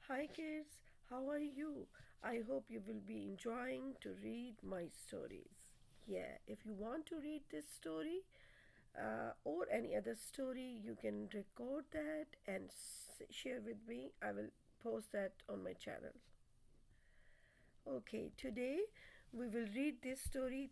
Hi kids, how are you? I hope you will be enjoying to read my stories. Yeah, if you want to read this story or any other story, you can record that and share with me. I will post that on my channel. Okay, today we will read this story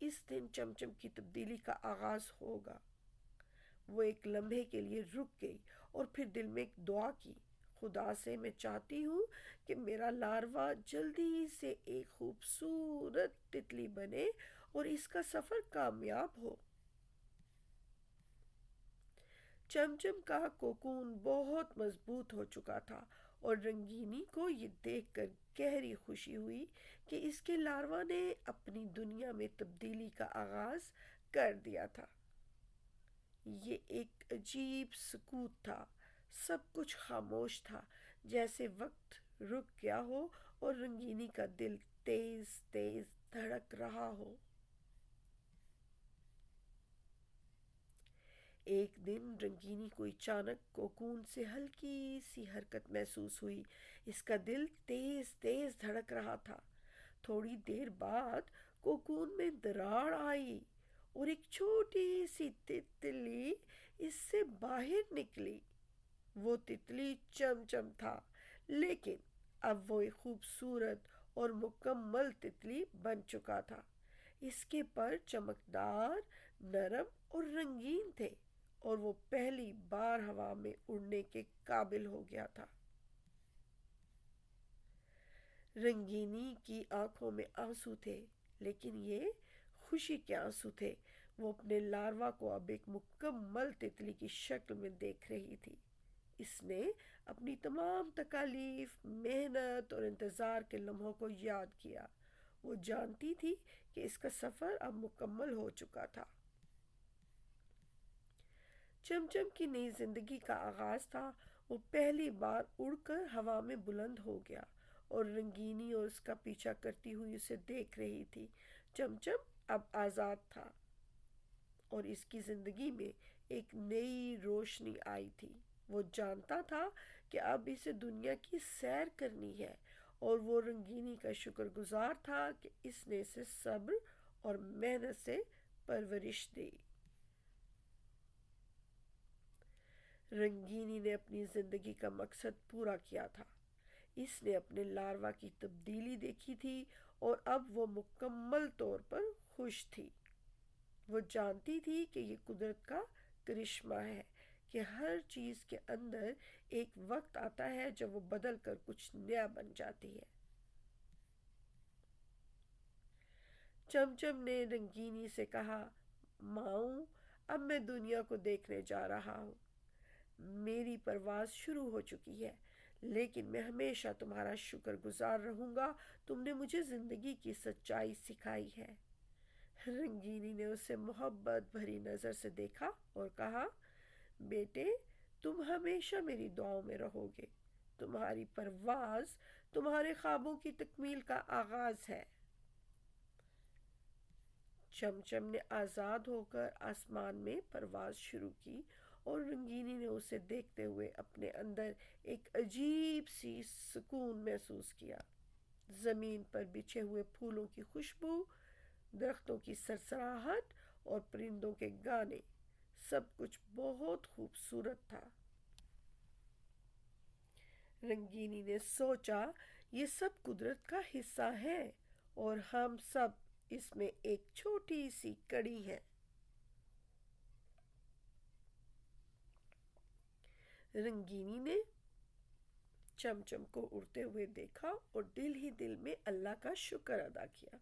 اس دن چمچم کی تبدیلی کا آغاز ہوگا۔ وہ ایک لمحے کے لیے رک گئی اور پھر دل میں ایک دعا کی، خدا سے میں چاہتی ہوں کہ میرا لاروا جلدی سے ایک خوبصورت تتلی بنے اور اس کا سفر کامیاب ہو۔ چمچم کا کوکون بہت مضبوط ہو چکا تھا اور رنگینی کو یہ دیکھ کر گہری خوشی ہوئی کہ اس کے لاروا نے اپنی دنیا میں تبدیلی کا آغاز کر دیا تھا۔ یہ ایک عجیب سکوت تھا، سب کچھ خاموش تھا، جیسے وقت رک گیا ہو اور رنگینی کا دل تیز تیز دھڑک رہا ہو۔ ایک دن رنگینی کو اچانک کوکون سے ہلکی سی حرکت محسوس ہوئی۔ اس کا دل تیز تیز دھڑک رہا تھا۔ تھوڑی دیر بعد کوکون میں دراڑ آئی اور ایک چھوٹی سی تتلی اس سے باہر نکلی۔ وہ تتلی چمچم تھا، لیکن اب وہ ایک خوبصورت اور مکمل تتلی بن چکا تھا۔ اس کے پر چمکدار، نرم اور رنگین تھے اور وہ پہلی بار ہوا میں اڑنے کے قابل ہو گیا تھا۔ رنگینی کی آنکھوں میں آنسو تھے، لیکن یہ خوشی کے آنسو تھے۔ وہ اپنے لاروا کو اب ایک مکمل تتلی کی شکل میں دیکھ رہی تھی۔ اس نے اپنی تمام تکالیف، محنت اور انتظار کے لمحوں کو یاد کیا۔ وہ جانتی تھی کہ اس کا سفر اب مکمل ہو چکا تھا۔ چمچم کی نئی زندگی کا آغاز تھا۔ وہ پہلی بار اڑ کر ہوا میں بلند ہو گیا اور رنگینی اور اس کا پیچھا کرتی ہوئی اسے دیکھ رہی تھی۔ چمچم اب آزاد تھا اور اس کی زندگی میں ایک نئی روشنی آئی تھی۔ وہ جانتا تھا کہ اب اسے دنیا کی سیر کرنی ہے اور وہ رنگینی کا شکر گزار تھا کہ اس نے اسے صبر اور محنت سے پرورش دی۔ رنگینی نے اپنی زندگی کا مقصد پورا کیا تھا۔ اس نے اپنے لاروا کی تبدیلی دیکھی تھی اور اب وہ مکمل طور پر خوش تھی۔ وہ جانتی تھی کہ یہ قدرت کا کرشمہ ہے کہ ہر چیز کے اندر ایک وقت آتا ہے جب وہ بدل کر کچھ نیا بن جاتی ہے۔ چمچم نے رنگینی سے کہا، ماؤں، اب میں دنیا کو دیکھنے جا رہا ہوں۔ میری پرواز شروع ہو چکی ہے، لیکن میں ہمیشہ تمہارا شکر گزار رہوں گا۔ تم نے مجھے زندگی کی سچائی سکھائی ہے۔ رنگینی نے اسے محبت بھری نظر سے دیکھا اور کہا، بیٹے، تم ہمیشہ میری دعاؤں میں رہو گے۔ تمہاری پرواز تمہارے خوابوں کی تکمیل کا آغاز ہے۔ چمچم نے آزاد ہو کر آسمان میں پرواز شروع کی اور رنگینی نے اسے دیکھتے ہوئے اپنے اندر ایک عجیب سی سکون محسوس کیا۔ زمین پر بچھے ہوئے پھولوں کی خوشبو، درختوں کی سرسراہٹ اور پرندوں کے گانے، سب کچھ بہت خوبصورت تھا۔ رنگینی نے سوچا، یہ سب قدرت کا حصہ ہے اور ہم سب اس میں ایک چھوٹی سی کڑی ہیں۔ رنگینی نے چمچم کو اڑتے ہوئے دیکھا اور دل ہی دل میں اللہ کا شکر ادا کیا۔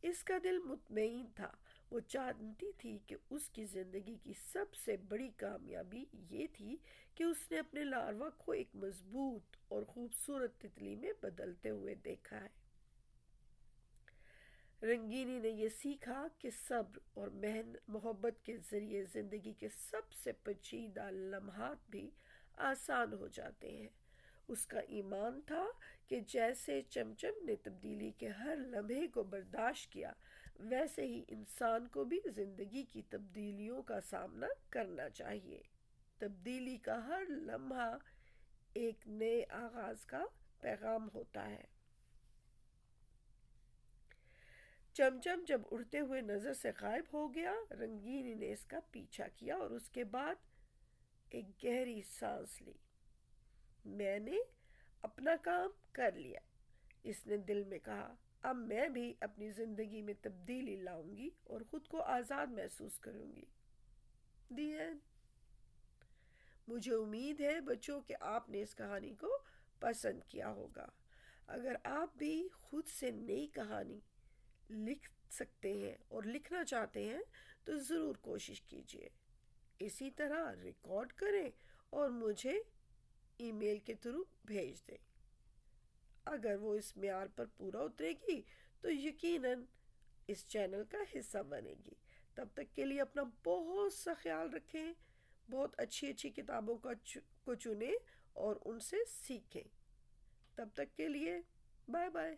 اس کا دل مطمئن تھا۔ وہ جانتی تھی کہ اس کی زندگی کی سب سے بڑی کامیابی یہ تھی کہ اس نے اپنے لاروا کو ایک مضبوط اور خوبصورت تتلی میں بدلتے ہوئے دیکھا ہے۔ رنگینی نے یہ سیکھا کہ صبر اور محبت کے ذریعے زندگی کے سب سے پیچیدہ لمحات بھی آسان ہو جاتے ہیں۔ اس کا ایمان تھا کہ جیسے چمچم نے تبدیلی کے ہر لمحے کو برداشت کیا، ویسے ہی انسان کو بھی زندگی کی تبدیلیوں کا سامنا کرنا چاہیے۔ تبدیلی کا ہر لمحہ ایک نئے آغاز کا پیغام ہوتا ہے۔ چمچم جب اڑتے ہوئے نظر سے غائب ہو گیا، رنگینی نے اس کا پیچھا کیا اور اس کے بعد ایک گہری سانس لی۔ میں نے اپنا کام کر لیا، اس نے دل میں کہا۔ اب میں بھی اپنی زندگی میں تبدیلی لاؤں گی اور خود کو آزاد محسوس کروں گی۔ The end. مجھے امید ہے بچوں کہ آپ نے اس کہانی کو پسند کیا ہوگا۔ اگر آپ بھی خود سے نئی کہانی لکھ سکتے ہیں اور لکھنا چاہتے ہیں تو ضرور کوشش کیجیے۔ اسی طرح ریکارڈ کریں اور مجھے ای میل کے تھرو بھیج دیں۔ اگر وہ اس معیار پر پورا اترے گی تو یقیناً اس چینل کا حصہ بنے گی۔ تب تک کے لیے اپنا بہت سا خیال رکھیں، بہت اچھی اچھی کتابوں کو چنیں اور ان سے سیکھیں۔ تب تک کے لیے بائے بائے۔